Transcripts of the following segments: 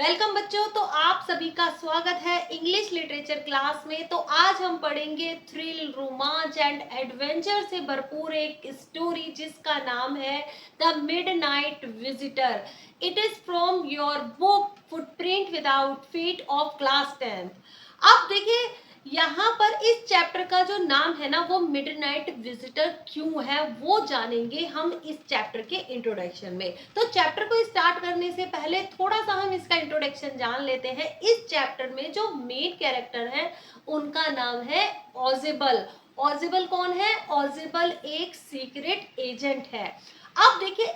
Welcome बच्चों। तो आप सभी का स्वागत है इंग्लिश लिटरेचर क्लास में। तो आज हम पढ़ेंगे थ्रिल, रोमांच एंड एडवेंचर से भरपूर एक स्टोरी जिसका नाम है the midnight visitor. It is from your book footprint without feet of class 10th। अब देखिए यहाँ पर इस चैप्टर का जो नाम है ना वो मिडनाइट विजिटर क्यों है वो जानेंगे हम इस चैप्टर के इंट्रोडक्शन में। तो चैप्टर को स्टार्ट करने से पहले थोड़ा सा हम इसका इंट्रोडक्शन जान लेते हैं। इस चैप्टर में जो मेन कैरेक्टर है उनका नाम है ऑजिबल। ऑजिबल कौन है? ऑजिबल एक सीक्रेट एजेंट है। अब देखिए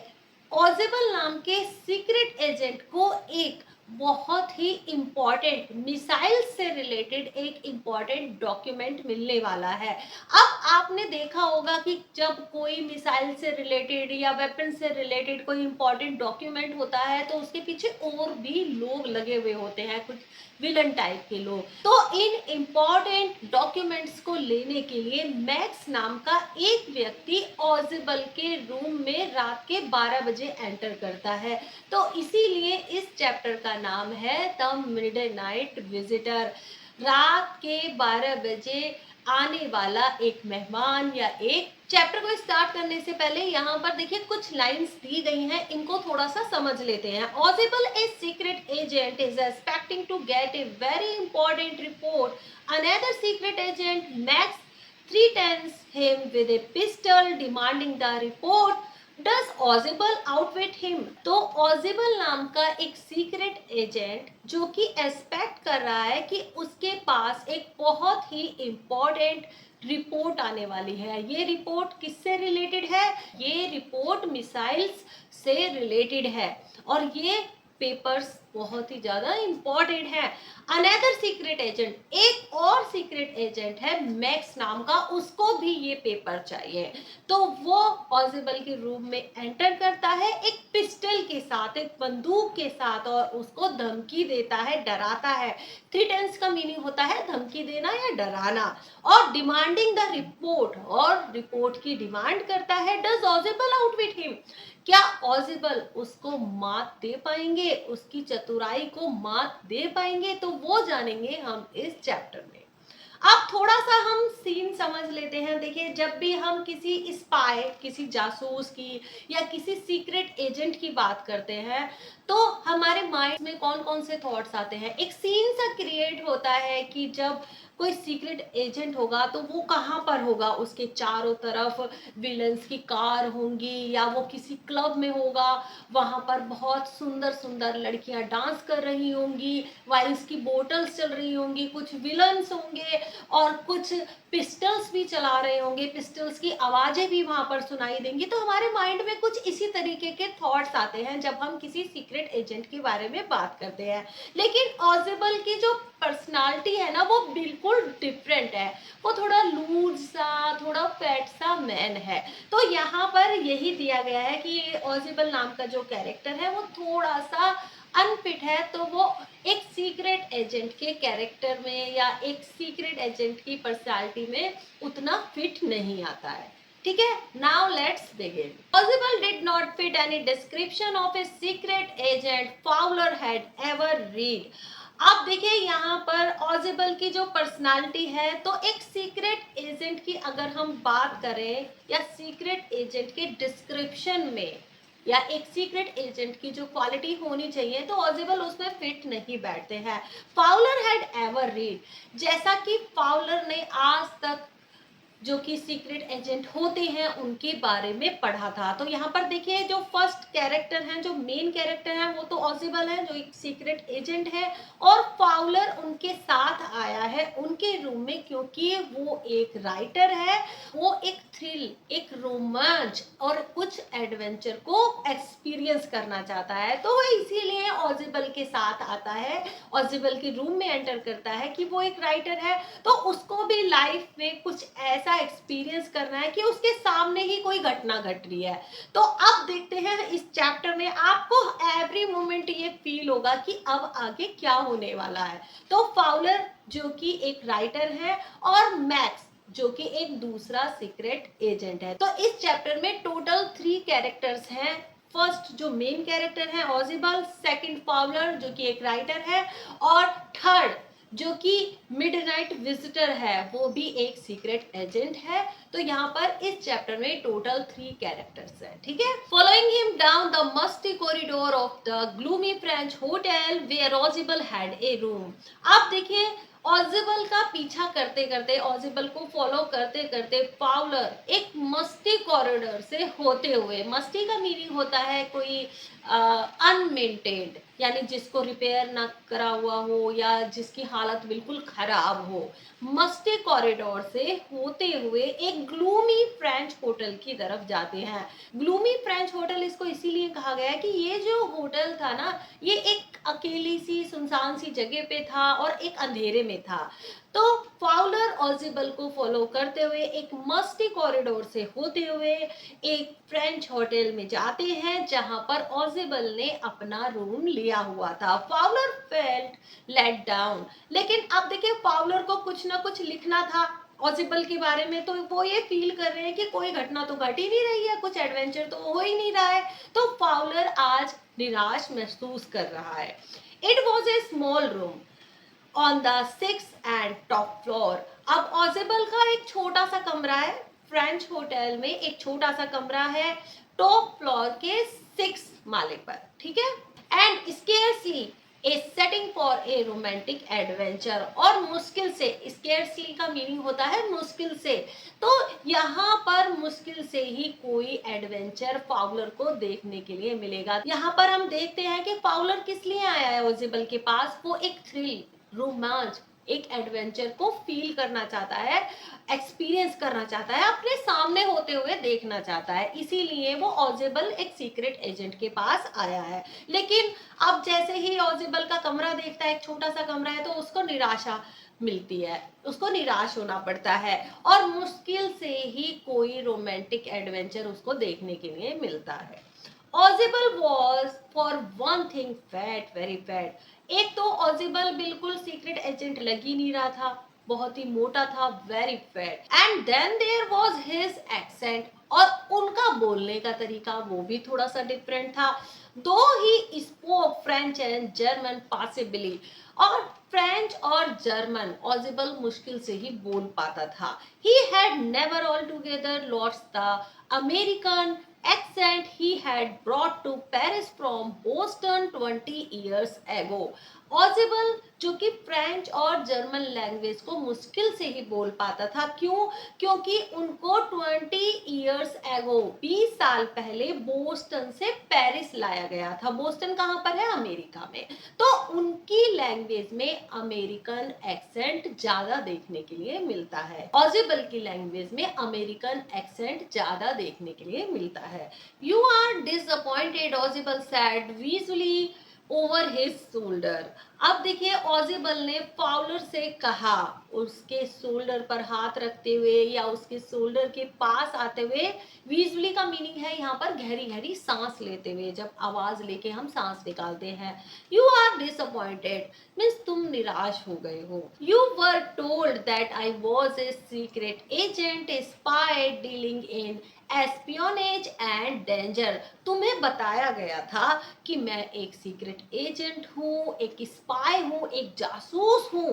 ऑजिबल नाम के सीक्रेट एजेंट को एक बहुत ही इंपॉर्टेंट मिसाइल से रिलेटेड एक इंपॉर्टेंट डॉक्यूमेंट मिलने वाला है। अब आपने देखा होगा कि जब कोई मिसाइल से रिलेटेड या वेपन से रिलेटेड कोई इंपॉर्टेंट डॉक्यूमेंट होता है तो उसके पीछे और भी लोग लगे हुए होते हैं, कुछ विलन टाइप के लोग। तो इन इंपॉर्टेंट डॉक्यूमेंट्स को लेने के लिए मैक्स नाम का एक व्यक्ति ऑजिबल के रूम में रात के 12 बजे एंटर करता है। तो इसीलिए इस चैप्टर का नाम है द मिडनाइट विजिटर। रात के 12 बजे आने वाला एक मेहमान या एक। चैप्टर को स्टार्ट करने से पहले यहाँ पर देखिए कुछ लाइंस दी गई हैं, इनको थोड़ा सा समझ लेते हैं। Ausable a secret agent is expecting to get a very important report. Another secret agent Max threatens him with a pistol demanding the report. Does Audible outwit him? तो ऑजिबल नाम का एक सीक्रेट एजेंट जो कि एक्सपेक्ट कर रहा है कि उसके पास एक बहुत ही इम्पोर्टेंट रिपोर्ट आने वाली है। ये रिपोर्ट किससे रिलेटेड है? ये रिपोर्ट मिसाइल्स से रिलेटेड है और ये पेपर्स बहुत ही ज्यादा इंपॉर्टेंट है। अनदर सीक्रेट एजेंट, एक और सीक्रेट एजेंट है मैक्स नाम का, उसको भी ये पेपर चाहिए। तो वो ऑजिबल के रूम में एंटर करता है एक पिस्टल के साथ, एक बंदूक के साथ, और उसको धमकी देता है, डराता है। थ्रेटन्स का मीनिंग होता है धमकी देना या डराना। और डिमांडिंग द रिपोर्ट, और रिपोर्ट की डिमांड करता है। Does Ausable outwit him? क्या ऑजिबल उसको मात दे पाएंगे, उसकी चतुराई को मात दे पाएंगे? तो वो जानेंगे हम इस चैप्टर में। अब थोड़ा सा हम सीन समझ लेते हैं। देखिए जब भी हम किसी स्पाई, किसी जासूस की या किसी सीक्रेट एजेंट की बात करते हैं तो हमारे माइंड में कौन कौन से थॉट्स आते हैं। एक सीन सा क्रिएट होता है कि जब कोई सीक्रेट एजेंट होगा तो वो कहाँ पर होगा, उसके चारों तरफ विलन्स की कार होंगी या वो किसी क्लब में होगा, वहां पर बहुत सुंदर सुंदर लड़कियां डांस कर रही होंगी, वाइन्स की बोतल्स चल रही होंगी, कुछ विलन्स होंगे और कुछ पिस्टल्स भी चला रहे होंगे, पिस्टल्स की आवाजें भी वहां पर सुनाई देंगी। तो हमारे माइंड में कुछ इसी तरीके के थॉट्स आते हैं जब हम किसी सीक्रेट एजेंट के बारे में बात करते हैं। लेकिन ऑजिबल की जो पर्सनालिटी है ना वो बिल्कुल डिफरेंट है। वो थोड़ा लूज सा, थोड़ा फैट सा मैन है। तो यहाँ पर यही दिया गया है कि ये ऑजिबल नाम का जो कैरेक्टर है वो थोड़ा सा अनफिट है। तो वो एक सीक्रेट एजेंट के कैरेक्टर में या एक सीक्रेट एजेंट की पर्सनालिटी में उतना फिट नहीं आता है। ठीक है, now let's begin. Possible did not fit any description of a secret agent Fowler had ever read. अब देखिए यहाँ पर ऑजिबल की जो पर्सनालिटी है तो एक सीक्रेट एजेंट की अगर हम बात करें या सीक्रेट एजेंट के डिस्क्रिप्शन में या एक सीक्रेट एजेंट की जो क्वालिटी होनी चाहिए तो ऑजिबल उसमें फिट नहीं बैठते हैं। फाउलर हैड एवर रीड, जैसा कि फाउलर ने आज तक जो कि सीक्रेट एजेंट होते हैं उनके बारे में पढ़ा था। तो यहाँ पर देखिए जो फर्स्ट कैरेक्टर हैं, जो मेन कैरेक्टर हैं वो तो ऑजिबल है जो एक सीक्रेट एजेंट है, और फाउलर उनके साथ आया है उनके रूम में क्योंकि वो एक राइटर है। वो एक थ्रिल, एक रोमांच और कुछ एडवेंचर को एक्सपीरियंस करना चाहता है। तो वो इसीलिए ऑजिबल के साथ आता है, ऑजिबल के रूम में एंटर करता है कि वो एक राइटर है तो उसको भी लाइफ में कुछ ऐसा एक्सपीरियंस करना है कि उसके सामने ही कोई घटना घट रही है। तो अब देखते हैं इस चैप्टर में आपको एवरी मोमेंट ये फील होगा कि अब आगे क्या होने वाला है। तो फाउलर जो कि एक राइटर है और मैक्स जो कि एक दूसरा सीक्रेट एजेंट है। तो इस चैप्टर में टोटल 3 कैरेक्टर्स हैं। फर्स्ट जो मेन कैरेक्टर है ऑजिबल, सेकंड फाउलर जो कि एक राइटर है, और थर्ड जो कि मिडनाइट विजिटर है वो भी एक सीक्रेट एजेंट है। तो यहाँ पर इस चैप्टर में टोटल 3 कैरेक्टर्स है, ठीक है। Following him down the musty corridor of the gloomy French hotel where Ausable had a room. आप देखिए ऑजिबल का पीछा करते करते, ऑजिबल को फॉलो करते करते फाउलर एक मस्ती कॉरिडोर से होते हुए, मस्ती का मीनिंग होता है कोई अनमेंटेन्ड, यानी जिसको रिपेयर ना करा हुआ हो या जिसकी हालत बिल्कुल खराब हो, मस्ती कॉरिडोर से होते हुए एक ग्लूमी फ्रेंच होटल की तरफ जाते हैं। ग्लूमी फ्रेंच होटल इसको इसीलिए कहा गया है कि ये जो होटल था ना, ये एक अकेली सी सुनसान सी जगह पे था और एक अंधेरे में था। तो फाउलर ऑजिबल को फॉलो करते हुए एक मस्ती कॉरिडोर से होते हुए एक फ्रेंच होटल में जाते हैं जहां पर ऑजिबल ने अपना रूम लिया हुआ था। फाउलर फेल्ट लेट डाउन, लेकिन अब देखिए फाउलर को कुछ ना कुछ लिखना था ऑजिबल के बारे में, तो वो ये फील कर रहे हैं कि कोई घटना तो घट ही नहीं रही है, कुछ एडवेंचर तो हो ही नहीं रहा है। तो फाउलर आज निराश महसूस कर रहा है। It was a small room on the 6th and top floor. अब ऑजिबल का एक छोटा सा कमरा है, फ्रेंच होटल में एक छोटा सा कमरा है टॉप फ्लोर के 6 माले पर, ठीक है। And scarcely A setting for a romantic adventure, और मुश्किल से, स्केर्सली का मीनिंग होता है मुश्किल से, तो यहाँ पर मुश्किल से ही कोई एडवेंचर फाउलर को देखने के लिए मिलेगा। यहाँ पर हम देखते हैं कि फाउलर किस लिए आया है ओजिबल के पास, वो एक थ्रिल, रोमांच, एक एडवेंचर को फील करना चाहता है, एक्सपीरियंस करना चाहता है, अपने सामने होते हुए देखना चाहता है, इसीलिए वो ऑजिबल एक सीक्रेट एजेंट के पास आया है। लेकिन अब जैसे ही ऑजिबल का कमरा देखता है, एक छोटा सा कमरा है, तो उसको निराशा मिलती है, उसको निराश होना पड़ता है और मुश्किल से ही कोई रोमांटिक एडवेंचर उसको देखने के लिए मिलता है। Ausable was for one thing fat, very fat. एक तो ऑजिबल बिल्कुल सीक्रेट एजेंट लग ही नहीं रहा था, बहुत ही मोटा था, very fat. And then there was his accent, और उनका बोलने का तरीका वो भी थोड़ा सा डिफरेंट था। दो he spoke French and German possibly, और फ्रेंच और जर्मन ऑजिबल मुश्किल से ही बोल पाता था। He had never all together lost the American accent he had brought to Paris from Boston 20 years ago। ऑजिबल जो कि फ्रेंच और जर्मन लैंग्वेज को मुश्किल से ही बोल पाता था, क्यों? क्योंकि उनको 20 इयर्स एगो, 20 साल पहले बोस्टन से पेरिस लाया गया था। बोस्टन कहाँ पर है? अमेरिका में। तो उनकी लैंग्वेज में अमेरिकन एक्सेंट ज्यादा देखने के लिए मिलता है, ऑजिबल की लैंग्वेज में अमेरिकन एक्सेंट ज्यादा देखने के लिए मिलता है। You are disappointed, Ausable said visually over his shoulder. अब देखिए ऑजिबल ने फाउलर से कहा, उसके शोल्डर पर हाथ रखते हुए या उसके शोल्डर के पास आते हुए, विजुअली का मीनिंग है यहाँ पर गहरी गहरी सांस लेते हुए, जब आवाज लेके हम सांस निकालते हैं। यू आर डिसअपॉइंटेड मीन्स तुम निराश हो गए हो। You were told that I was a secret agent, A spy dealing in espionage and danger. तुम्हें बताया गया था कि मैं एक सीक्रेट एजेंट हूँ, एक स्पाई हूँ, एक जासूस हूँ।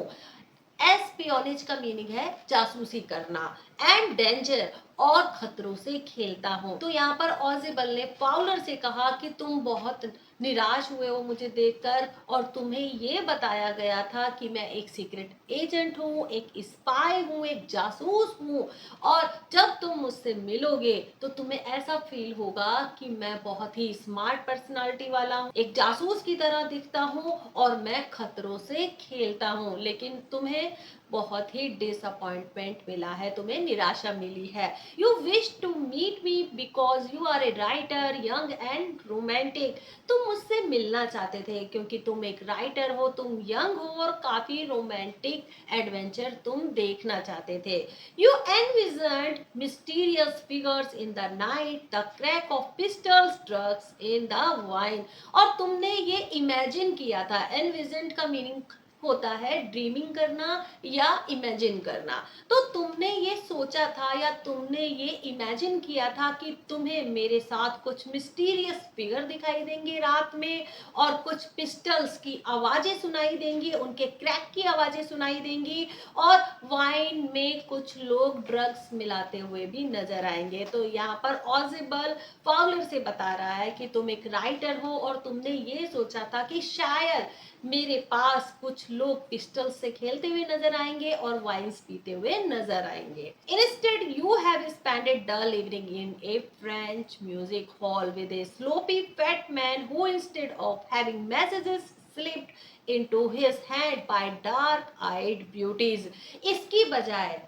एस्पियोनेज का मीनिंग है जासूसी करना, एंड डेंजर, और खतरों से खेलता हूँ। तो यहाँ पर ऑजिबल ने फाउलर से कहा कि तुम बहुत निराश हुए हो मुझे देखकर, और तुम्हें ये बताया गया था कि मैं एक सीक्रेट एजेंट हूँ, एक स्पाई हूँ, एक जासूस हूँ, और जब तुम मुझसे मिलोगे तो तुम्हें ऐसा फील होगा कि मैं बहुत ही स्मार्ट पर्सनालिटी वाला हूँ, एक जासूस की तरह दिखता हूँ, और मैं खतरों से खेलता हूँ। लेकिन तुम्हें बहुत ही डिसअपॉइंटमेंट मिला है, तुम्हें निराशा मिली है। You wish to meet me because you are a writer, young and romantic. तुम मुझसे मिलना चाहते थे क्योंकि तुम एक राइटर हो, तुम यंग हो, और काफी रोमांटिक एडवेंचर तुम देखना चाहते थे। You envisioned mysterious figures in the night, the crack of pistols, drugs in the wine। और तुमने ये इमेजिन किया था, envisioned का मीनिंग होता है ड्रीमिंग करना या इमेजिन करना। तो तुमने ये सोचा था या तुमने ये इमेजिन किया था कि तुम्हें मेरे साथ कुछ मिस्टीरियस फिगर दिखाई देंगे रात में, और कुछ पिस्टल्स की आवाजें सुनाई देंगी, उनके क्रैक की आवाजें सुनाई देंगी, और वाइन में कुछ लोग ड्रग्स मिलाते हुए भी नजर आएंगे। तो यहाँ पर ऑजिबल फाउलर से बता रहा है कि तुम एक राइटर हो और तुमने ये सोचा था कि शायद मेरे पास कुछ लोग पिस्टल से खेलते हुए नजर आएंगे और वाइन्स पीते हुए नजर आएंगे। Instead, you have spent a dull evening in a French music hall with a sloppy fat man who, instead of having messages slipped into his head by dark-eyed beauties, इसकी बजाय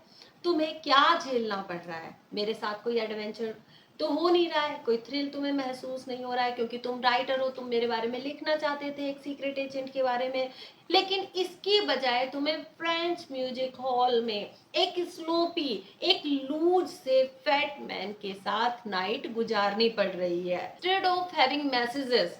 तुम्हें क्या झेलना पड़ रहा है? मेरे साथ कोई एडवेंचर तो हो नहीं रहा है, कोई थ्रिल तुम्हें महसूस नहीं हो रहा है, क्योंकि तुम राइटर हो, तुम मेरे बारे में लिखना चाहते थे एक सीक्रेट एजेंट के बारे में, लेकिन इसकी बजाय तुम्हें फ्रेंच म्यूजिक हॉल में एक स्लोपी, एक लूज से फैट मैन के साथ नाइट गुजारनी पड़ रही है। इंस्टेड ऑफ हैविंग मैसेजेस,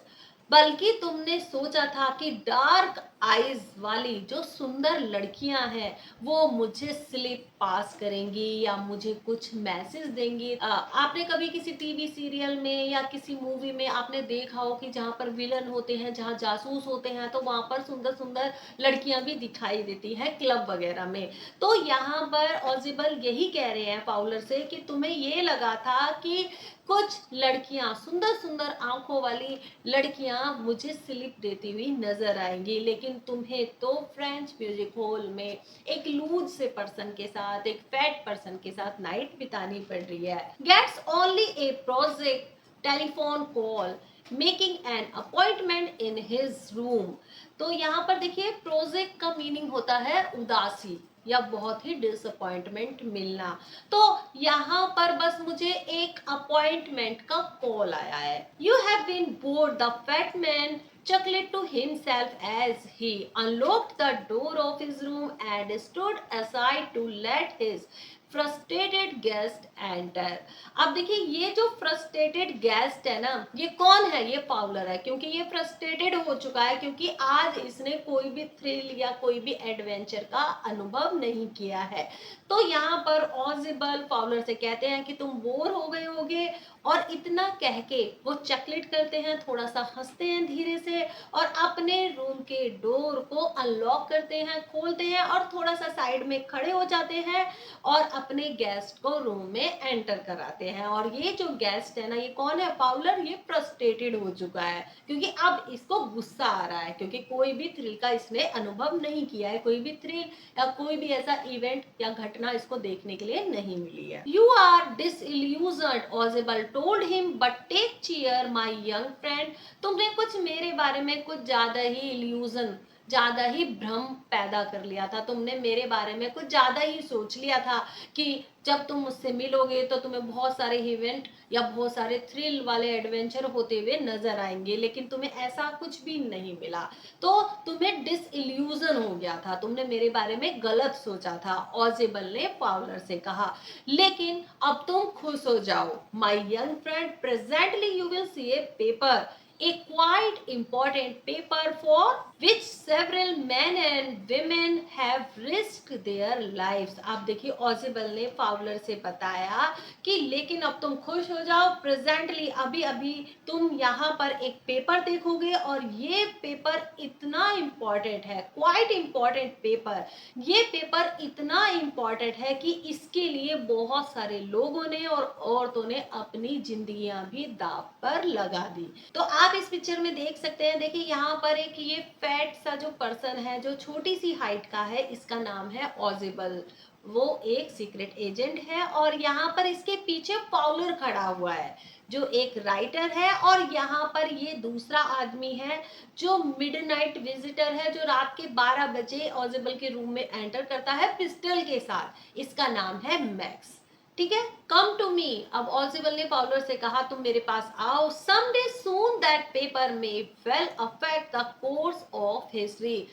बल्कि तुमने सोचा था कि डार्क आईज वाली जो सुंदर लड़कियां हैं वो मुझे स्लिप पास करेंगी या मुझे कुछ मैसेज देंगी। आपने कभी किसी टीवी सीरियल में या किसी मूवी में आपने देखा हो कि जहाँ पर विलन होते हैं, जहाँ जासूस होते हैं, तो वहां पर सुंदर सुंदर लड़कियां भी दिखाई देती हैं क्लब वगैरह में। तो यहाँ पर ऑजिबल यही कह रहे हैं फाउलर से कि तुम्हें ये लगा था कि कुछ लड़कियां, सुंदर सुंदर आंखों वाली लड़कियां मुझे स्लिप देती हुई नजर आएंगी, लेकिन तुम्हें तो फ्रेंच म्यूजिक हॉल में एक लूज से पर्सन के साथ, एक फैट पर्सन के साथ नाइट बितानी पड़ रही है। Gets only a project telephone call making an appointment in his room. तो यहाँ पर देखिए प्रोजेक्ट का मीनिंग होता है उदासी या बहुत ही डिसअपॉइंटमेंट मिलना। तो यहाँ पर बस मुझे एक अपॉइंटमेंट का कॉल आया है। You have been bored, the fat man chuckled to himself as he unlocked the door of his room and stood aside to let his frustrated guest enter. अब देखिए ये जो फ्रस्ट्रेटेड गेस्ट है ना, ये कौन है? ये फाउलर है, क्योंकि ये फ्रस्ट्रेटेड हो चुका है, क्योंकि आज इसने कोई भी थ्रिल या कोई भी एडवेंचर का अनुभव नहीं किया है। तो यहाँ पर ऑजिबल फाउलर से कहते हैं कि तुम बोर हो गए होगे, और इतना कह के वो चॉकलेट करते हैं, थोड़ा सा हंसते हैं धीरे से, और अपने रूम के डोर को अनलॉक करते हैं, खोलते हैं, और थोड़ा सा साइड में खड़े हो जाते हैं और अपने गेस्ट को रूम में एंटर कराते हैं। और ये जो गेस्ट है ना, ये कौन है? फाउलर। ये फ्रस्ट्रेटेड हो चुका है, क्योंकि अब इसको गुस्सा आ रहा है, क्योंकि कोई भी थ्रिल का इसने अनुभव नहीं किया है, कोई भी थ्रिल या कोई भी ऐसा इवेंट या घटना इसको देखने के लिए नहीं मिली है। You are disillusioned, Ausable told him, but take cheer my young friend. तुमने कुछ मेरे बारे में कुछ ज्यादा ही इल्यूजन, ज्यादा ही भ्रम पैदा कर लिया था। तुमने मेरे बारे में कुछ ज्यादा ही सोच लिया था कि जब तुम मुझसे मिलोगे तो तुम्हें बहुत सारे इवेंट या बहुत सारे थ्रिल वाले एडवेंचर होते हुए नजर आएंगे, लेकिन तुम्हें ऐसा कुछ भी नहीं मिला। तो तुम्हें डिसइल्यूजन हो गया था, तुमने मेरे बारे में गलत सोचा था, ऑजिबल ने फाउलर से कहा। लेकिन अब तुम खुश हो जाओ, my young friend, presently you will see A paper, a quite important paper for which several men and women have risked their lives। आप देखिए ऑजिबल ने फाउलर से बताया कि लेकिन अब तुम खुश हो जाओ, प्रेजेंटली अभी अभी तुम यहाँ पर एक पेपर देखोगे, और ये पेपर इतना इम्पोर्टेंट है, क्वाइट इम्पोर्टेंट पेपर। ये पेपर इतना इम्पोर्टेंट है कि इसके लिए बहुत सारे लोगों ने और औरतों ने अपनी जिंदगियां भी दाव पर लगा दी। तो आप इस पिक्चर में देख सकते हैं, देखिए यहाँ पर एक ये फैट सा जो पर्सन है, जो छोटी सी हाइट का है, इसका नाम है ऑजिबल। वो एक सीक्रेट एजेंट है, और यहाँ पर इसके पीछे फाउलर खड़ा हुआ है जो एक राइटर है, और यहाँ पर ये दूसरा आदमी है जो मिडनाइट विजिटर है, जो रात के 12 बजे ऑजिबल के रूम में एंटर करता है पिस्टल के साथ। इसका नाम है मैक्स। ठीक है, कम टू मी। अब ऑजिबल ने फाउलर से कहा तुम मेरे पास आओ। Some day soon that paper may well affect the course of history.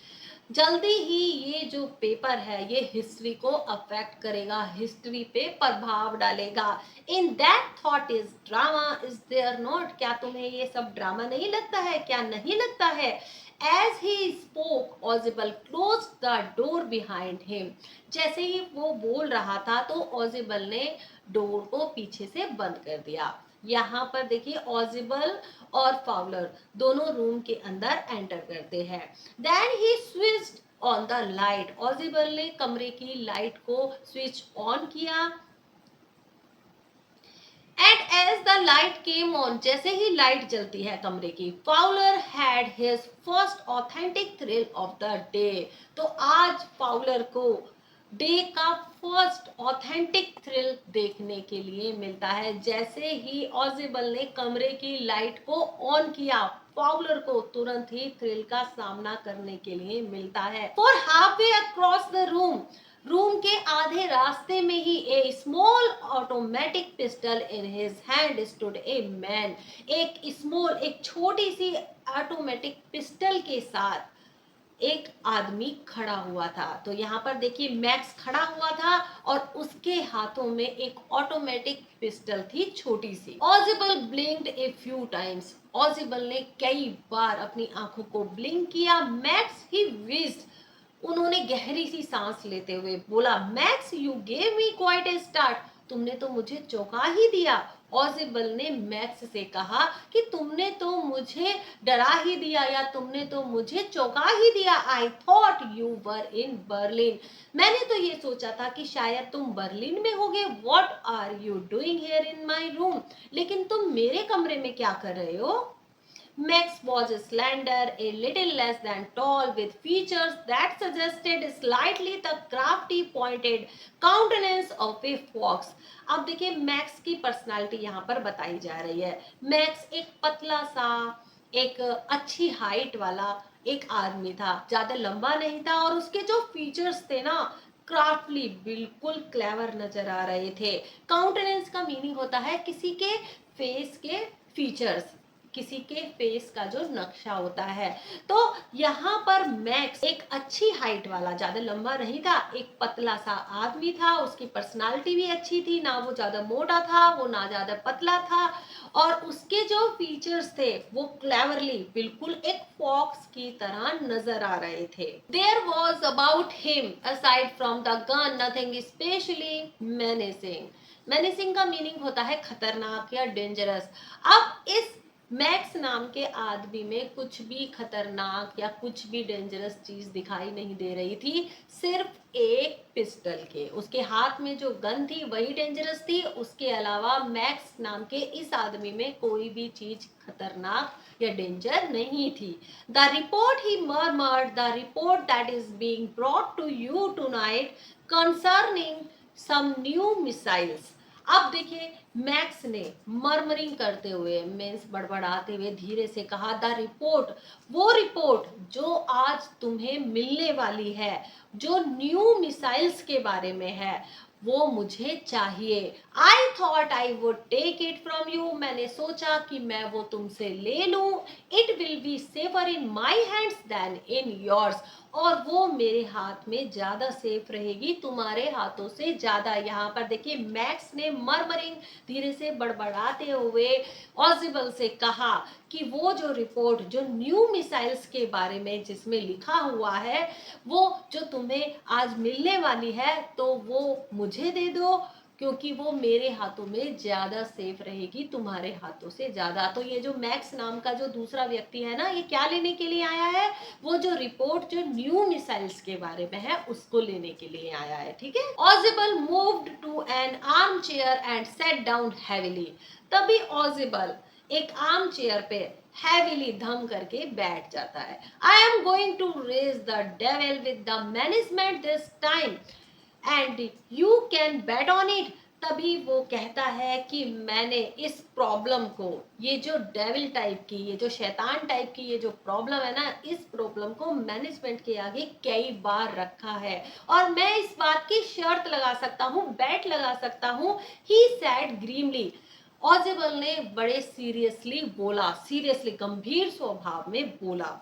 जल्दी ही ये जो पेपर है ये हिस्ट्री को अफेक्ट करेगा, हिस्ट्री पे प्रभाव डालेगा। In that thought is drama is there not, क्या तुम्हें ये सब ड्रामा नहीं लगता है, क्या नहीं लगता है? As he spoke Ausable close the door behind him, जैसे ही वो बोल रहा था तो ऑजिबल ने डोर को पीछे से बंद कर दिया। यहाँ पर देखिए ऑजिबल और फाउलर दोनों रूम के अंदर एंटर करते हैं। Then he switched on the light, Ausable ने कमरे की लाइट को स्विच ऑन किया। And as the light came on, जैसे ही लाइट जलती है कमरे की, Fowler had his first authentic thrill of the day. तो आज फाउलर को डे का फर्स्ट ऑथेंटिक थ्रिल देखने के लिए मिलता है। जैसे ही ऑजिबल ने कमरे की लाइट को ऑन किया, फाउलर को तुरंत ही थ्रिल का सामना करने के लिए मिलता है। For halfway across the room, room के आधे रास्ते में ही a small automatic pistol in his hand stood a man, एक स्मॉल, एक छोटी सी ऑटोमेटिक पिस्टल के साथ एक आदमी खड़ा हुआ था। तो यहाँ पर देखिए मैक्स खड़ा हुआ था और उसके हाथों में एक ऑटोमेटिक पिस्टल थी छोटी सी। ऑजिबल ब्लिंक्ड ए फ्यू टाइम्स, ऑजिबल ने कई बार अपनी आंखों को ब्लिंक किया। मैक्स ही विज्ड, उन्होंने गहरी सी सांस लेते हुए बोला, max you gave me quite a start, तुमने तो मुझे चौंका ही दिया। ऑजिबल ने मैक्स से कहा कि तुमने तो मुझे डरा ही दिया या तुमने तो मुझे चौंका ही दिया। I thought you were in Berlin, मैंने तो ये सोचा था कि शायद तुम बर्लिन में होगे। What are you doing here in my room, लेकिन तुम मेरे कमरे में क्या कर रहे हो? Max was slender, a little less than tall, with features that suggested slightly the crafty, pointed countenance of a fox. अब देखिए मैक्स की पर्सनालिटी यहाँ पर बताई जा रही है। मैक्स एक पतला सा, एक अच्छी हाइट वाला एक आदमी था, ज्यादा लंबा नहीं था और उसके जो फीचर्स थे ना, क्राफ्टली, बिल्कुल क्लेवर नजर आ रहे थे। काउंटेनेंस का मीनिंग होता है किसी के फेस के फीचर्स, किसी के फेस का जो नक्शा होता है। तो यहाँ पर मैक्स एक अच्छी हाइट वाला, ज्यादा लंबा नहीं था, एक पतला सा आदमी था। उसकी पर्सनालिटी भी अच्छी थी, ना वो ज्यादा मोटा था वो ना ज्यादा पतला था, और उसके जो फीचर्स थे वो क्लेवरली बिल्कुल एक फॉक्स की तरह नजर आ रहे थे। There was about him aside from the gun nothing specially menacing, menacing का मीनिंग होता है खतरनाक या डेंजरस। अब इस मैक्स नाम के आदमी में कुछ भी खतरनाक या कुछ भी डेंजरस चीज दिखाई नहीं दे रही थी, सिर्फ एक पिस्टल के, उसके हाथ में जो गन थी वही डेंजरस थी। उसके अलावा मैक्स नाम के इस आदमी में कोई भी चीज खतरनाक या डेंजर नहीं थी। The report he murmured, the report that is being brought to you tonight concerning some new missiles. अब देखिए मैक्स ने मर्मरिंग करते हुए, मीन्स बड़बड़ाते हुए धीरे से कहा, द रिपोर्ट, वो रिपोर्ट जो आज तुम्हें मिलने वाली है, जो न्यू मिसाइल्स के बारे में है, वो मुझे चाहिए। I thought I would take it from you, मैंने सोचा कि मैं वो तुमसे ले लूं। It will be safer in my hands than in yours, और वो मेरे हाथ में ज्यादा सेफ रहेगी तुम्हारे हाथों से ज्यादा। यहाँ पर देखिए मैक्स ने मर्मरिंग, धीरे से बड़बड़ाते हुए ऑजिबल से कहा कि वो जो रिपोर्ट, जो न्यू मिसाइल्स के बारे में जिसमें लिखा हुआ है, वो जो तुम्हें आज मिलने वाली है, तो वो मुझे दे दो, क्योंकि वो मेरे हाथों में ज्यादा सेफ रहेगी तुम्हारे हाथों से ज्यादा। तो ये जो मैक्स नाम का जो दूसरा व्यक्ति है ना, ये क्या लेने के लिए आया है? वो जो रिपोर्ट जो न्यू मिसाइल्स के बारे में है उसको लेने के लिए आया है, ठीक है। Ausable moved to an armchair and set down heavily, तभी ऑजिबल एक आर्म चेयर पे हैविली धम करके बैठ जाता है। I am going to raise the devil with the management this time and you can bet on it. तभी वो कहता है कि मैंने इस प्रॉब्लम को, ये जो डेविल टाइप की, ये जो शैतान टाइप की ये जो प्रॉब्लम है ना, इस प्रॉब्लम को मैनेजमेंट के आगे कई बार रखा है और मैं इस बात की शर्त लगा सकता हूँ, बैट लगा सकता हूँ। ही सैड ग्रीमली, ऑजिबल ने बड़े सीरियसली बोला, सीरियसली गंभीर स्वभाव में बोला।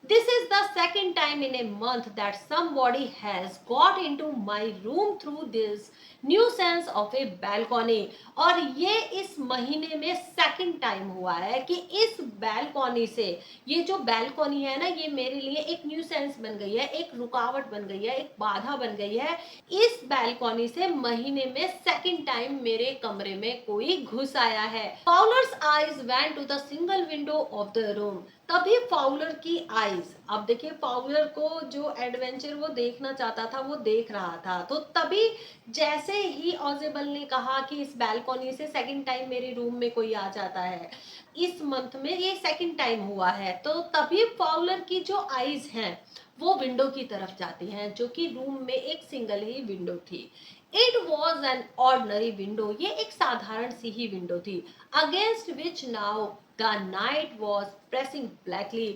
This is the second time in a month that somebody has got into my room through this nuisance of a balcony. और ये इस महीने में सेकंड टाइम हुआ है कि इस बालकनी से, ये जो बालकनी है ना, ये मेरे लिए एक न्यूसेंस बन गई है, एक रुकावट बन गई है, एक बाधा बन गई है। इस बालकनी से महीने में सेकंड टाइम मेरे कमरे में कोई घुस आया है। Fowler's eyes went to the single window of the room. तभी फाउलर की आईज, अब देखिए फाउलर को जो एडवेंचर वो देखना चाहता था वो देख रहा था, तो तभी जैसे ही ऑजेबल ने कहा कि इस बालकनी से सेकंड टाइम मेरे रूम में कोई आ जाता है, इस मंथ में ये सेकंड टाइम हुआ है, तो तभी फाउलर की जो आईज हैं वो विंडो की तरफ जाती हैं, जो कि रूम में एक सिंगल ही विंडो थी। It was an ordinary window, ये एक साधारण सी ही विंडो थी। Against which now the night was pressing blackly.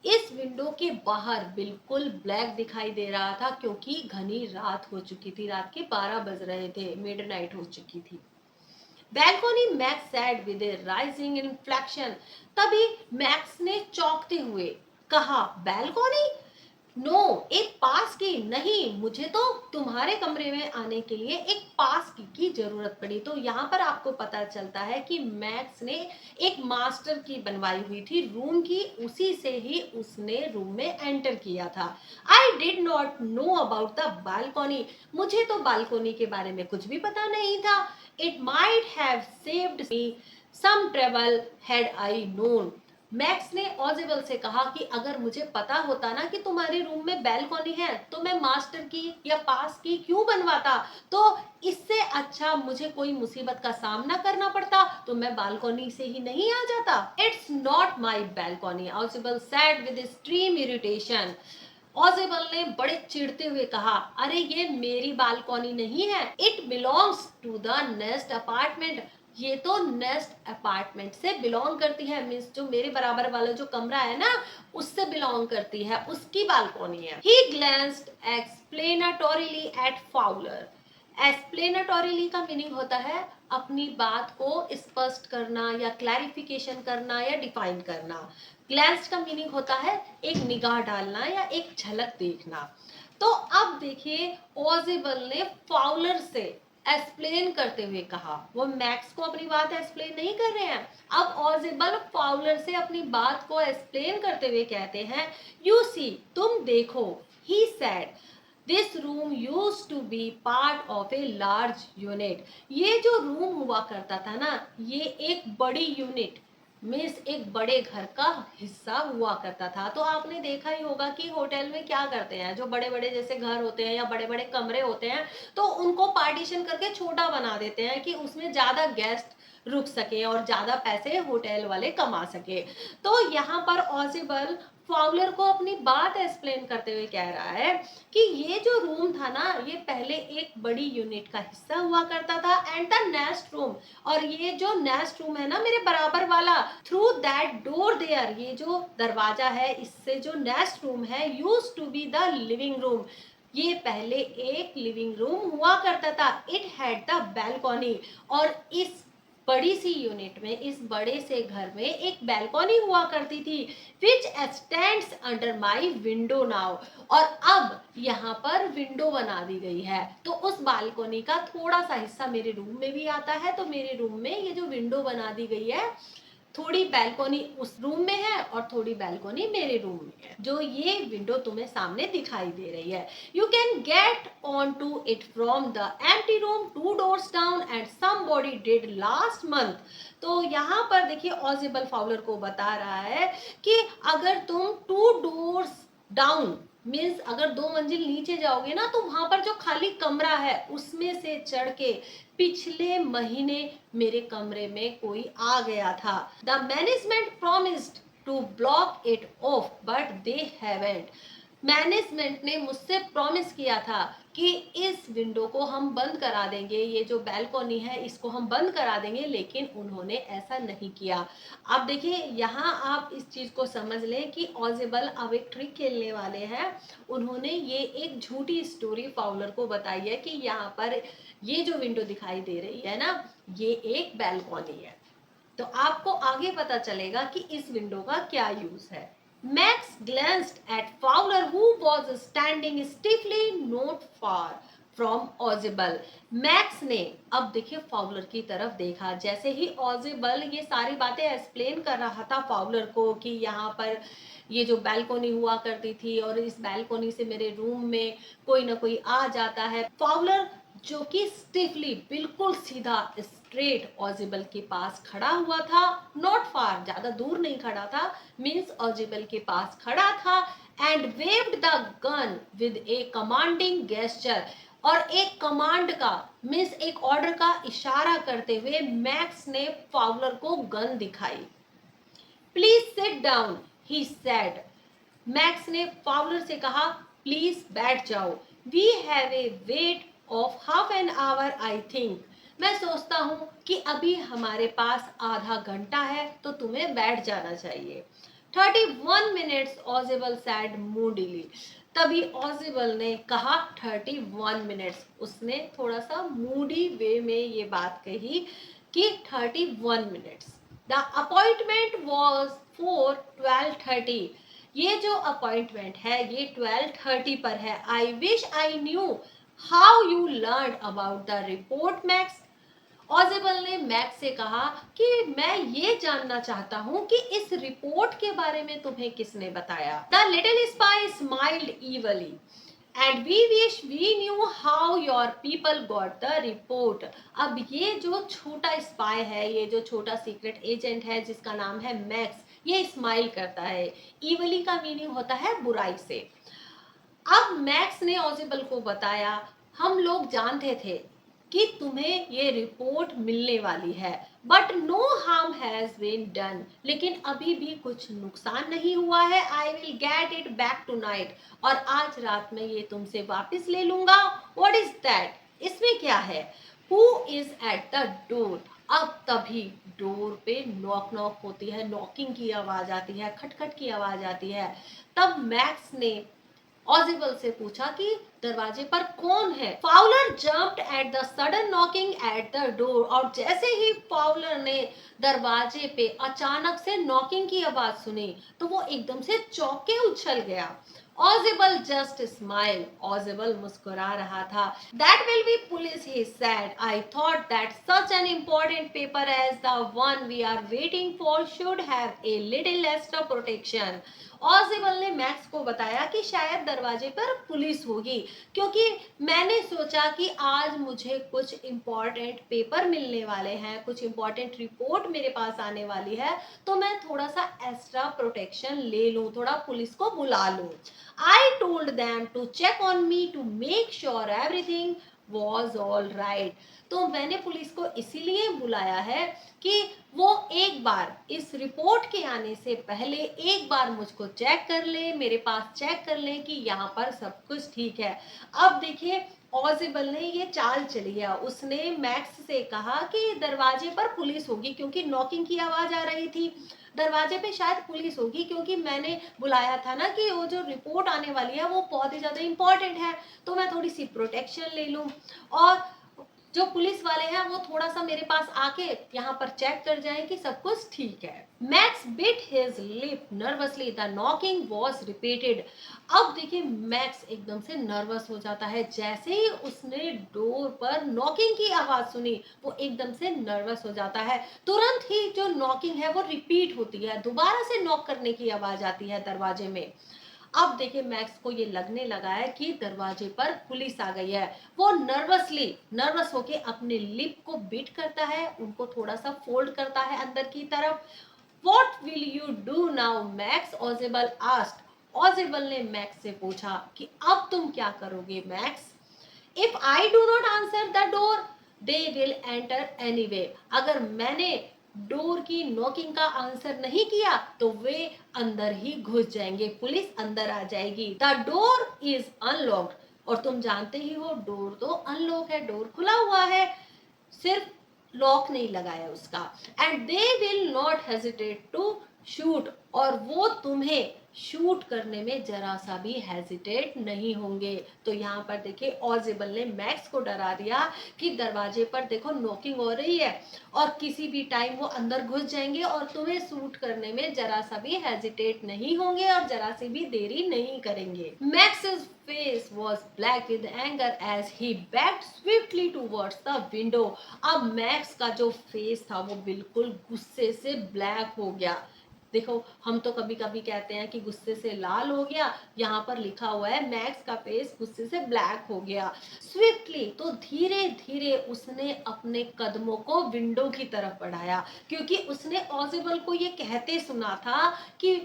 इस विंडो के बाहर बिल्कुल ब्लैक दिखाई दे रहा था, क्योंकि घनी रात हो चुकी थी, रात के 12 बज रहे थे, मिडनाइट हो चुकी थी। Balcony max sad with A rising inflection. तभी मैक्स ने चौंकते हुए कहा, बैल्कोनी? नो, एक पास की नहीं, मुझे तो तुम्हारे कमरे में आने के लिए एक पास की जरूरत पड़ी। तो यहाँ पर आपको पता चलता है कि मैक्स ने एक मास्टर की बनवाई हुई थी रूम की, उसी से ही उसने रूम में एंटर किया था। I did not know about the balcony. मुझे तो बालकनी के बारे में कुछ भी पता नहीं था। It might have saved me some trouble had I known. Max ने ऑजिबल से कहा कि अगर मुझे पता होता ना कि तुम्हारे रूम में बैलकॉनी है, तो मैं मास्टर की या पास की क्यों बनवाता। तो इससे अच्छा मुझे कोई मुसीबत का सामना करना पड़ता तो मैं बालकॉनी से ही नहीं आ जाता। It's not my balcony, Ausable said with extreme irritation. Ausable ने बड़े चिढ़ते हुए कहा, अरे ये मेरी बालकॉनी नहीं है, it belongs to the next apartment. ये तो नेस्ट अपार्टमेंट से बिलोंग करती है, मीन्स जो मेरे बराबर वाला जो कमरा है ना, उससे बिलोंग करती है, उसकी बालकनी है। ही ग्लैंस्ड एक्सप्लेनेटोरीली एट फाउलर। एक्सप्लेनेटोरीली का मीनिंग होता है अपनी बात को स्पष्ट करना या क्लैरिफिकेशन करना या डिफाइन करना। ग्लैंस का मीनिंग होता है एक निगाह डालना या एक झलक देखना। तो अब देखिए ऑजिबल ने फाउलर से एक्सप्लेन करते हुए कहा, वो मैक्स को अपनी बात एक्सप्लेन नहीं कर रहे हैं। अब ऑजिबल फाउलर से अपनी बात को एक्सप्लेन करते हुए कहते हैं, यू सी, तुम देखो, he said, this room used to be part of a large unit. ये जो रूम हुआ करता था ना, ये एक बड़ी यूनिट मीन्स एक बड़े घर का हिस्सा हुआ करता था। तो आपने देखा ही होगा कि होटल में क्या करते हैं, जो बड़े बड़े जैसे घर होते हैं या बड़े बड़े कमरे होते हैं, तो उनको पार्टीशन करके छोटा बना देते हैं कि उसमें ज्यादा गेस्ट रुक सके और ज्यादा पैसे होटल वाले कमा सके। तो यहाँ पर ऑजिबल फाउलर को अपनी बात एक्सप्लेन करते हुए कह रहा है कि ये जो रूम था ना, ये पहले एक बड़ी यूनिट का हिस्सा हुआ करता था, एंड द नेक्स्ट रूम, और ये जो नेक्स्ट रूम है ना मेरे बराबर वाला, थ्रू दैट डोर देयर, ये जो दरवाजा है इससे जो नेक्स्ट रूम है, used to be the living room. ये पहले एक लिविंग रूम हुआ करता था। इट हैड द बैल्कनी, और इस बड़ी सी यूनिट में, इस बड़े से घर में एक बैल्कनी हुआ करती थी, विच stands under my window now. और अब यहाँ पर विंडो बना दी गई है, तो उस बालकनी का थोड़ा सा हिस्सा मेरे रूम में भी आता है। तो मेरे रूम में ये जो विंडो बना दी गई है, थोड़ी बैल्कनी उस रूम में है और थोड़ी बैल्कनी मेरे रूम में है, जो ये विंडो तुम्हें सामने दिखाई दे रही है। You can get on to it from the empty room 2 doors down and somebody did last month. तो यहाँ पर देखिए ऑजिबल फाउलर को बता रहा है कि अगर तुम 2 doors डाउन मीन्स अगर 2 मंजिल नीचे जाओगे ना, तो वहां पर जो खाली कमरा है उसमें से चढ़ के पिछले महीने मेरे कमरे में कोई आ गया था। The management promised to block it off but they haven't. Management ने मुझसे प्रॉमिस किया था कि इस विंडो को हम बंद करा देंगे, ये जो बैल्कनी है इसको हम बंद करा देंगे, लेकिन उन्होंने ऐसा नहीं किया। अब देखिए यहाँ आप इस चीज को समझ लें कि ऑजिबल अब एक ट्रिक खेलने वाले हैं। उन्होंने ये एक झूठी स्टोरी फाउलर को बताई है कि यहाँ पर ये जो विंडो दिखाई दे रही है ना, ये एक बैल्कनी है। तो आपको आगे पता चलेगा कि इस विंडो का क्या यूज है। Max glanced at Fowler, who was standing stiffly not far from Ozible. Max ने अब देखिए फाउलर की तरफ देखा। जैसे ही ऑजिबल ये सारी बातें एक्सप्लेन कर रहा था फाउलर को कि यहाँ पर ये जो बैल्कोनी हुआ करती थी और इस बैल्कोनी से मेरे रूम में कोई ना कोई आ जाता है, फाउलर जो कि स्टिफली बिल्कुल सीधा स्ट्रेट ऑजिबल के पास खड़ा हुआ था, नॉट फार, ज्यादा दूर नहीं खड़ा था, मींस ऑजिबल के पास खड़ा था, and waived the gun with a commanding gesture, और एक कमांड का मींस एक ऑर्डर का इशारा करते हुए मैक्स ने फाउलर को गन दिखाई। Please sit down, he said. Max ने फाउलर से कहा प्लीज बैठ जाओ। We have a wait of half an hour I think. मैं सोचता हूं कि अभी हमारे पास आधा घंटा है तो तुम्हें बैठ जाना चाहिए। 31 मिनट्स, ऑजिबल सैड मूडीली। तभी ऑजिबल ने कहा 31 मिनट्स। उसने थोड़ा सा मूडी वे में ये बात कही कि 31 minutes. The appointment was for 12:30। ये जो अपॉइंटमेंट है ये 12:30 पर है। I wish I knew how you learn about the report Max. Ausable ने मैक्स से कहा कि मैं ये जानना चाहता हूँ कि इस रिपोर्ट के बारे में तुम्हें किसने बताया। The little spy smiled evilly, and we wish we knew how your people got the report. अब ये जो छोटा स्पाई है, ये जो छोटा सीक्रेट एजेंट है जिसका नाम है मैक्स, ये स्माइल करता है। ईवली का मीनिंग होता है बुराई से। अब मैक्स ने ऑजिबल को बताया हम लोग जानते थे कि तुम्हें ये रिपोर्ट मिलने वाली है, but no harm has been done, लेकिन अभी भी कुछ नुकसान नहीं हुआ है। I will get it back tonight, और आज रात में ये तुमसे वापस ले लूंगा। व्हाट इज दैट, इसमें क्या है। Who is at the door. अब तभी डोर पे नॉक नॉक होती है, नॉकिंग की आवाज आती है, खटखट की आवाज आती है। तब मैक्स ने ऑजिबल से पूछा कि दरवाजे पर कौन है। Fowler jumped at the sudden knocking at the door, और जैसे ही फाउलर ने दरवाजे पे अचानक से नॉकिंग की आवाज सुनी तो वो एकदम से चौंक के उछल गया। ऑजिबल जस्ट स्माइल, ऑजिबल मुस्कुरा रहा था। That will be police, he said. I thought that such an important paper as the one we are waiting for should have a little extra protection. Ausable ने मैक्स को बताया कि शायद दरवाजे पर पुलिस होगी, क्योंकि मैंने सोचा कि आज मुझे कुछ इम्पोर्टेंट पेपर मिलने वाले हैं, कुछ इम्पोर्टेंट रिपोर्ट मेरे पास आने वाली है, तो मैं थोड़ा सा एक्स्ट्रा प्रोटेक्शन ले लूं, थोड़ा पुलिस को बुला लूं। I told them to check on me to make sure everything was all right. तो मैंने पुलिस को इसीलिए बुलाया है कि वो एक बार इस रिपोर्ट के आने से पहले एक बार मुझको चेक कर ले, मेरे पास चेक कर ले कि यहाँ पर सब कुछ ठीक है। अब देखिए ऑजिबल ने ये चाल चली है, उसने मैक्स से कहा कि दरवाजे पर पुलिस होगी, क्योंकि नॉकिंग की आवाज आ रही थी, दरवाजे पे शायद पुलिस होगी, क्योंकि मैंने बुलाया था ना कि वो जो रिपोर्ट आने वाली है वो बहुत ही ज्यादा इंपॉर्टेंट है, तो मैं थोड़ी सी प्रोटेक्शन ले लूं, और जो पुलिस वाले हैं वो थोड़ा सा मेरे पास आके यहाँ पर चेक कर जाएं कि सब कुछ ठीक है। Max bit his lip nervously, the knocking was repeated. अब देखिए मैक्स एकदम से नर्वस हो जाता है। जैसे ही उसने डोर पर नॉकिंग की आवाज सुनी वो एकदम से नर्वस हो जाता है। तुरंत ही जो नॉकिंग है वो रिपीट होती है, दोबारा से नॉक करने की आवाज आती है दरवाजे में। अब देखिए मैक्स को ये लगने लगा है कि दरवाजे पर पुलिस आ गई है। वो नर्वस होके अपने लिप को बीट करता है, उनको थोड़ा सा फोल्ड करता है अंदर की तरफ। What will you do now, Max? Ausable asked. Ausable ने मैक्स से पूछा कि अब तुम क्या करोगे Max. If I do not answer the door they will enter anyway. अगर मैंने डोर की नॉकिंग का आंसर नहीं किया तो वे अंदर ही घुस जाएंगे, पुलिस अंदर आ जाएगी। द डोर इज अनलॉक्ड, और तुम जानते ही हो डोर तो अनलॉक है, डोर खुला हुआ है, सिर्फ लॉक नहीं लगाया उसका। And they will not hesitate to shoot, और वो तुम्हें शूट करने में जरा सा भी हेजिटेट नहीं होंगे। तो यहाँ पर देखिए ऑजिबल ने मैक्स को डरा दिया कि दरवाजे पर देखो नॉकिंग हो रही है और किसी भी टाइम वो अंदर घुस जाएंगे और तुम्हें शूट करने में जरा सा भी हेजिटेट नहीं होंगे और जरा सी भी देरी नहीं करेंगे। मैक्स's face was black with anger as he backed swiftly towards the window। अब मैक्स का जो फेस था वो बिल्कुल गुस्से से ब्लैक हो गया। देखो हम तो कभी कभी कहते हैं कि गुस्से से लाल हो गया, यहाँ पर लिखा हुआ है मैक्स का फेस गुस्से से ब्लैक हो गया। स्विफ्टली तो धीरे धीरे उसने अपने कदमों को विंडो की तरफ बढ़ाया, क्योंकि उसने ऑजिबल को ये कहते सुना था कि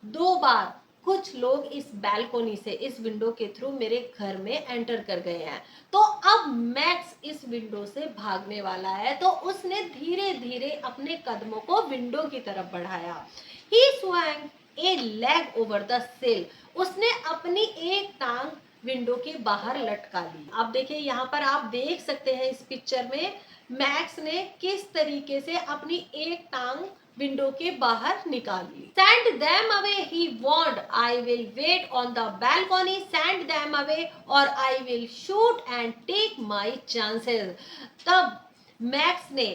2 बार कुछ लोग इस बैल्कोनी से, इस विंडो के थ्रू मेरे घर में एंटर कर गए हैं। तो अब मैक्स इस विंडो से भागने वाला है, तो उसने धीरे धीरे अपने कदमों को विंडो की तरफ बढ़ाया। He swung a leg over the sill। उसने अपनी एक टांग विंडो के बाहर लटका ली। अब देखिए यहाँ पर आप देख सकते हैं इस पिक्चर में मैक्स ने किस तरीके से अपनी एक टांग विंडो के बाहर निकाल ली। Send them away, he warned. I will wait on the balcony. Send them away or I will shoot and take my chances। तब मैक्स ने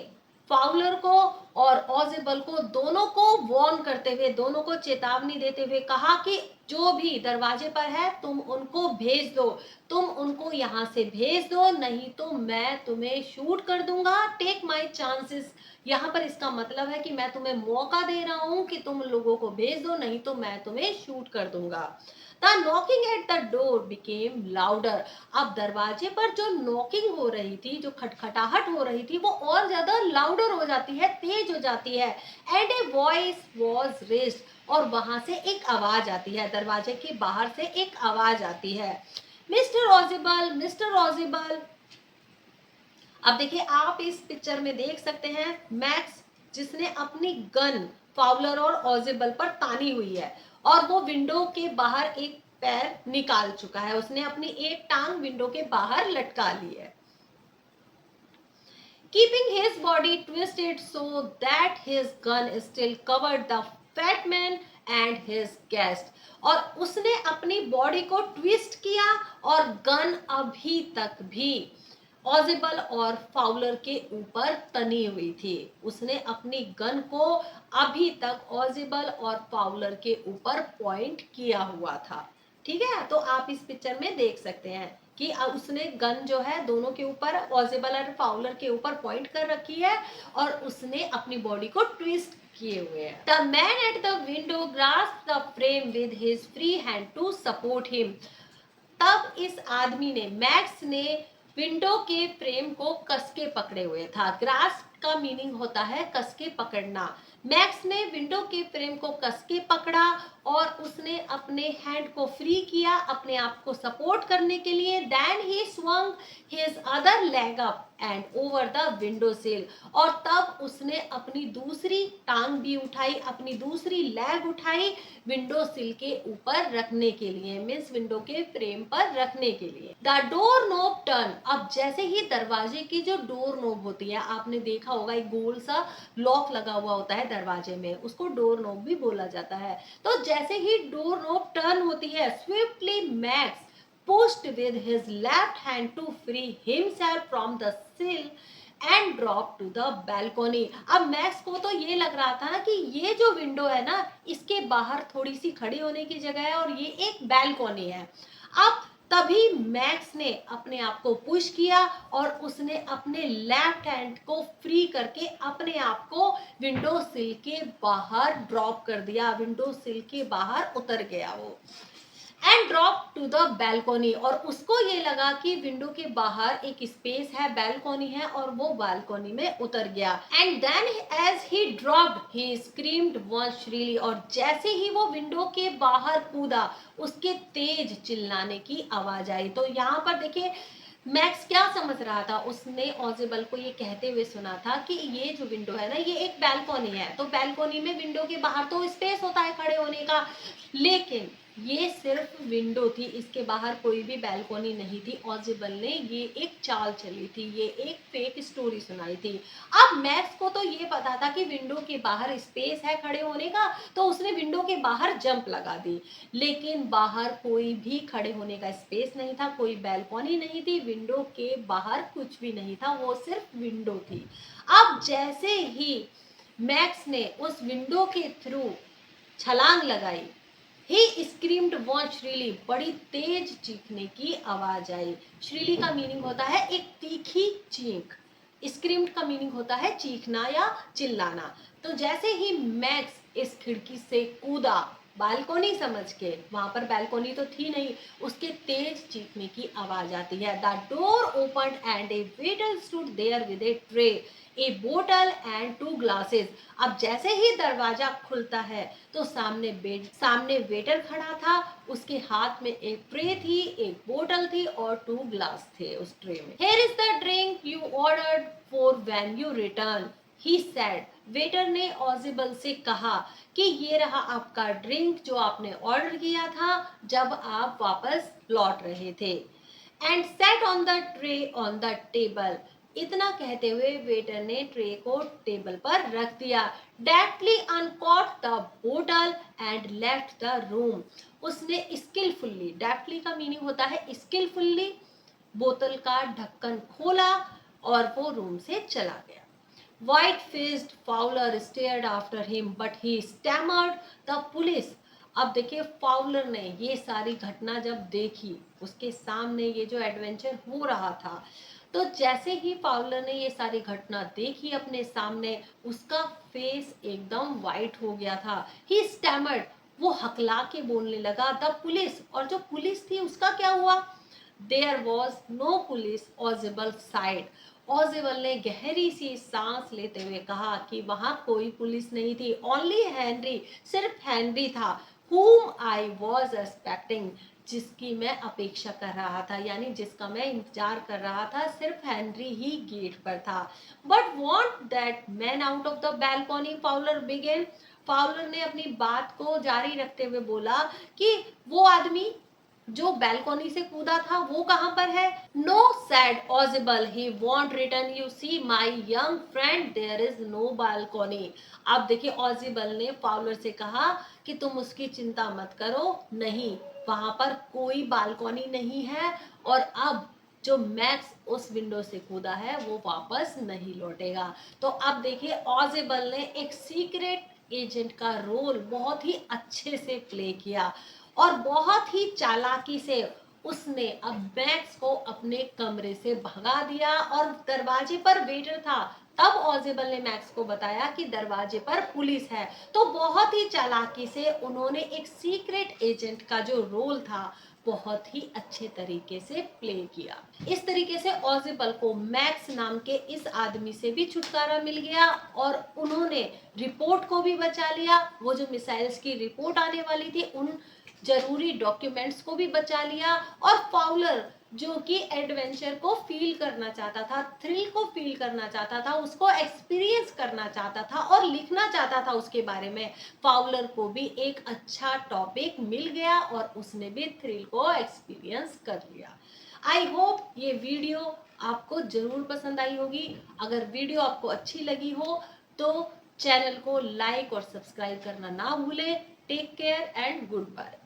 फाउलर को और ऑजिबल को दोनों को वार्न करते हुए, दोनों को चेतावनी देते हुए कहा कि जो भी दरवाजे पर है तुम उनको भेज दो, तुम उनको यहाँ से भेज दो, नहीं तो मैं तुम्हें शूट कर दूंगा। टेक माई चांसेस, यहाँ पर इसका मतलब है कि मैं तुम्हें मौका दे रहा हूँ कि तुम लोगों को भेज दो, नहीं तो मैं तुम्हें शूट कर दूंगा। The knocking at the door became louder। अब दरवाजे पर जो नॉकिंग हो रही थी, जो खटखटाहट हो रही थी, वो और ज्यादा लाउडर हो जाती है, तेज हो जाती है। And a voice was raised, और वहां से एक आवाज आती है, दरवाजे के बाहर से एक आवाज आती है, मिस्टर ऑजिबल, मिस्टर ऑजिबल। अब देखिए आप इस पिक्चर में देख सकते हैं मैक्स जिसने अपनी गन फाउलर और ऑजिबल पर तानी हुई है और वो विंडो के बाहर एक पैर निकाल चुका है, उसने अपनी एक टांग विंडो के बाहर लटका ली है। Keeping his body twisted so that his gun still covered the fat man and his guest। और उसने अपनी बॉडी को ट्विस्ट किया और गन अभी तक भी ऑजिबल और फाउलर के ऊपर तनी हुई थी। उसने अपनी गन को अभी तक ऑजिबल और फाउलर के ऊपर पॉइंट किया हुआ था। ठीक है, तो आप इस पिक्चर में देख सकते हैं कि उसने गन जो है दोनों के ऊपर, ऑजिबल और फाउलर के ऊपर पॉइंट कर रखी है और उसने अपनी बॉडी को ट्विस्ट किए हुए हैं। The man at the window grasped the frame with his free hand to support him. तब इस आदमी ने, मैक्स ने विंडो के फ्रेम को कस के पकड़े हुए था। ग्रास्प का मीनिंग होता है कस के पकड़ना। मैक्स ने विंडो के फ्रेम को कस के पकड़ा और उसने अपने हैंड को फ्री किया अपने आप को सपोर्ट करने के लिए। Then he swung his other leg up and over the window sill। और तब उसने अपनी दूसरी टांग भी उठाई, अपनी दूसरी लेग उठाई विंडो सिल के ऊपर रखने के लिए, मीन्स विंडो के फ्रेम पर रखने के लिए। The door knob turn. अब जैसे ही दरवाजे की जो डोर नोब होती है, आपने देखा होगा एक गोल सा लॉक लगा हुआ होता है दरवाजे में, उसको डोर नोब भी बोला जाता है। तो जैसे ही डोर नोब टर्न होती है, swiftly max pushed with his left hand to free himself from the sill and dropped to the balcony। अब मैक्स को तो ये लग रहा था ना कि ये जो विंडो है ना, इसके बाहर थोड़ी सी खड़ी होने की जगह है और ये एक बैल्कोनी है। अब तभी मैक्स ने अपने आप को पुश किया और उसने अपने लेफ्ट हैंड को फ्री करके अपने आप को विंडो सिल के बाहर ड्रॉप कर दिया, विंडो सिल के बाहर उतर गया वो। And drop to the balcony, और उसको ये लगा कि विंडो के बाहर एक स्पेस है, बैल्कोनी है, और वो बैल्कोनी में उतर गया। And then as he dropped he screamed once shrilly, और जैसे ही वो विंडो के बाहर कूदा उसके तेज चिल्लाने की आवाज आई। तो यहाँ पर देखिए मैक्स क्या समझ रहा था, उसने ऑजिबल को ये कहते हुए सुना था कि ये जो विंडो है ना, ये एक बैल्कोनी है, तो बैल्कोनी में विंडो के बाहर तो स्पेस होता है खड़े होने का, लेकिन ये सिर्फ विंडो थी, इसके बाहर कोई भी बैल्कनी नहीं थी। ऑजिबल ने ये एक चाल चली थी, ये एक फेक स्टोरी सुनाई थी। अब मैक्स को तो ये पता था कि विंडो के बाहर स्पेस है खड़े होने का, तो उसने विंडो के बाहर जंप लगा दी। लेकिन बाहर कोई भी खड़े होने का स्पेस नहीं था, कोई बैल्कनी नहीं थी, विंडो के बाहर कुछ भी नहीं था, वो सिर्फ विंडो थी। अब जैसे ही मैक्स ने उस विंडो के थ्रू छलांग लगाई, ही स्क्रीम्ड वॉन श्रीली, बड़ी तेज चीखने की आवाज आई। श्रीली का मीनिंग होता है एक तीखी चीख, स्क्रीम्ड का मीनिंग होता है चीखना या चिल्लाना। तो जैसे ही मैक्स इस खिड़की से कूदा, बालकोनी समझ के, वहां पर बालकोनी तो थी नहीं, उसके तेज चीखने की आवाज आती है। The door open and a waiter stood there with a tray, a bottle and 2 glasses. अब जैसे ही दरवाजा खुलता है तो सामने वेटर खड़ा था, उसके हाथ में एक ट्रे थी, एक बोतल थी और 2 ग्लास थे उस ट्रे में। Here is the drink you ordered for when you return, he said। Waiter ने ऑजिबल से कहा कि ये रहा आपका ड्रिंक जो आपने ऑर्डर किया था जब आप वापस लौट रहे थे। And set on the tray on the table. इतना कहते हुए वेटर ने ट्रे को टेबल पर रख दिया। डेफ्टली अनकॉर्क द बोतल एंड लेफ्ट द रूम। उसने स्किलफुल्ली, डेफ्टली का मीनिंग होता है स्किलफुल्ली, बोतल का ढक्कन खोला और वो रूम से चला गया। White faced Fowler stared after him, but he stammered, "The police." अब देखिए फाउलर ने ये सारी घटना जब देखी, उसके सामने ये जो एडवेंचर हो रहा था, तो जैसे ही फाउलर ने ये सारी घटना देखी अपने सामने, उसका फेस एकदम वाइट हो गया था। ही स्टैमर्ड, वो हकला के बोलने लगा, द पुलिस। और जो पुलिस थी उसका क्या हुआ? There was no police Ausable said. Ausable ने गहरी सी सांस लेते हुए कहा कि वहां कोई पुलिस नहीं थी। ओनली हेनरी, सिर्फ हेनरी था। whom आई वॉज एक्सपेक्टिंग, जिसकी मैं अपेक्षा कर रहा था, यानी जिसका मैं इंतजार कर रहा था, सिर्फ हेनरी ही गेट पर था। But want that man out of the balcony, Fowler began. Fowler ने अपनी बात को जारी रखते हुए बोला कि वो आदमी जो बैल्कनी से कूदा था वो कहां पर है? No said Ausable, he won't return, you see my young friend, there is no balcony. अब देखिए ऑजिबल ने फाउलर से कहा कि तुम उसकी चिंता मत करो, नहीं, वहां पर कोई बालकोनी नहीं है और अब जो मैक्स उस विंडो से कूदा है वो वापस नहीं लौटेगा। तो अब देखिए ऑजिबल ने एक सीक्रेट एजेंट का रोल बहुत ही अच्छे से प्ले किया और बहुत ही चालाकी से उसने अब मैक्स को अपने कमरे से भगा दिया और दरवाजे पर वेटर था। तब ऑजिबल ने मैक्स को बताया कि दरवाजे पर पुलिस है। तो बहुत ही चालाकी से उन्होंने एक सीक्रेट एजेंट का जो रोल था बहुत ही अच्छे तरीके से प्ले किया। इस तरीके से ऑजिबल को मैक्स नाम के इस आदमी से भी छुटकारा मिल गया और उन्होंने रिपोर्ट को भी बचा लिया। वो जो मिसाइल्स की रिपोर्ट आने वाली थी उन जरूरी डॉक्यूमेंट्स को भी बचा लिया। और फाउलर जो कि एडवेंचर को फील करना चाहता था, थ्रिल को फील करना चाहता था, उसको एक्सपीरियंस करना चाहता था और लिखना चाहता था उसके बारे में, फाउलर को भी एक अच्छा टॉपिक मिल गया और उसने भी थ्रिल को एक्सपीरियंस कर लिया। आई होप ये वीडियो आपको जरूर पसंद आई होगी। अगर वीडियो आपको अच्छी लगी हो तो चैनल को लाइक और सब्सक्राइब करना ना भूलें। Take care and good bye.